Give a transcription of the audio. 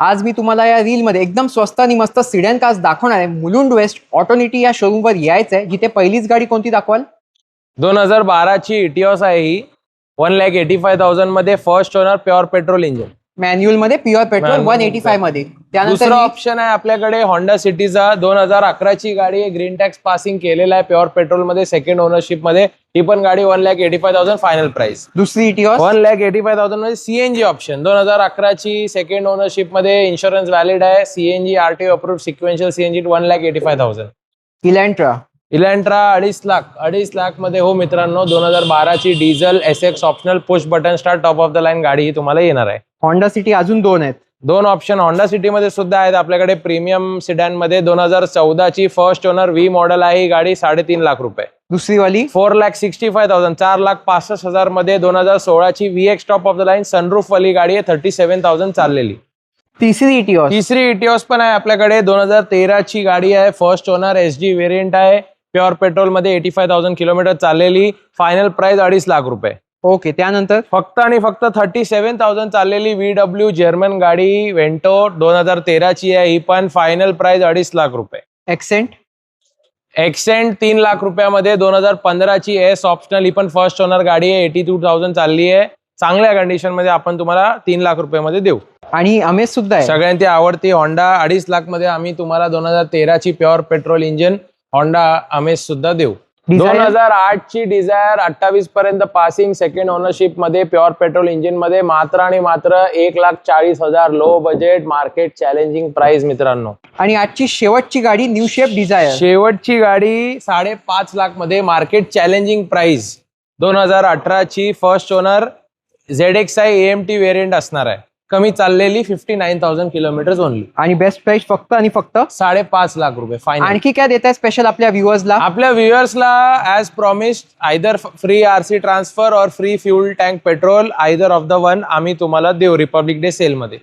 आज मी तुम्हाला या रील मध्ये एकदम स्वस्त आणि मस्त सिडॅन कार्स दाखवणार आहे. मुलुंड वेस्ट ऑटोनिटी या शोरूम वर यायचं आहे. जिथे पहिलीच गाडी कोणती दाखवाल? 2012 ची इटिओस आहे ही. 1,85,000 मध्ये first owner pure petrol engine. Manual मध्ये प्युअर पेट्रोल Manual 185 मध्ये. त्यानंतर दुसरा ऑप्शन आहे आपल्याकडे होंडा सिटीचा 2011 ची गाडी आहे. ग्रीन टॅक्स पासिंग केलेला आहे प्युअर पेट्रोल मध्ये सेकंड ओनरशिप मध्ये. ही पण गाडी 1,85,000 फायनल प्राइस. दुसरी इटिओस 1,85,000 मध्ये सीएनजी ऑप्शन 2011 ची सेकंड ओनरशिप मध्ये. इन्शुरन्स व्हॅलिड आहे. CNG RTO approved sequential CNG 1,85,000. इलँट्रा इलँट्रा 2.5 lakh मध्ये हो मित्रांनो. 2012 ची diesel SX optional push button start top of the line गाडी ही तुम्हाला येणार आहे. होंडा सिटी अजून दोन आहेत. दोन ऑप्शन होंडा सिटी मध्ये सुद्धा आहेत आपल्याकडे. प्रीमियम सिडॅन मध्ये 2014 ची फर्स्ट ओनर व्ही मॉडेल आहे ही गाडी 3.5 लाख रुपये. दुसरी वाली 4,65,000 4,65,000 मध्ये 2016 ची VX top of the line sunroof वाली गाडी आहे 37,000 चाललेली. तिसरी इटिओस तिसरी इटिओस पण आहे आपल्याकडे. 2013 ची गाडी आहे. फर्स्ट ओनर SG व्हेरियंट आहे. प्युअर पेट्रोल मध्ये 85,000 किलोमीटर चाललेली. फायनल प्राइस 2.5 लाख रुपये. ओके. त्यानंतर फक्त आणि फक्त 37,000 चाललेली VW जर्मन गाडी वेंटो 2013 ची आहे. ही पण फायनल प्राइस 2.5 लाख रुपये. एक्सेंट एक्सेंट 3 लाख रुपयामध्ये 2015 ची एस ऑप्शनल. ही पण फर्स्ट ओनर गाडी आहे. 82,000 चालली आहे. चांगल्या कंडिशन मध्ये आपण तुम्हाला 3 लाख रुपयामध्ये देऊ. आणि अमेज सुद्धा आहे. सगळ्यांची आवडती होंडा 2.5 लाख मध्ये आम्ही तुम्हाला 2013 ची प्युअर पेट्रोल इंजिन होंडा अमेज सुद्धा देऊ. Dzire? 2008 ची डिझायर 28 पर्यंत पासिंग सेकंड ओनरशिप मध्ये प्युअर पेट्रोल इंजिन मध्ये. मात्र आणि मात्र 1,40,000 low budget market challenging price मित्रांनो. आणि आजची शेवटची गाडी न्यू शेप डिझायर. शेवटची गाडी 5.5 लाख मध्ये मार्केट चॅलेंजिंग प्राइस. 2018 ची first owner ZXi AMT variant असणार आहे. कमी चाललेली 59,000 किलोमीटर ओनली. आणि बेस्ट प्राइस फक्त आणि फक्त 5.5 लाख रुपये फायनल. आणखी काय देत आहे स्पेशल आपल्या व्ह्युअर्सला? आपल्या व्ह्युअर्सला as promised either free RC transfer और free fuel tank petrol either of the one आम्ही तुम्हाला देऊ रिपब्लिक डे सेल मध्ये.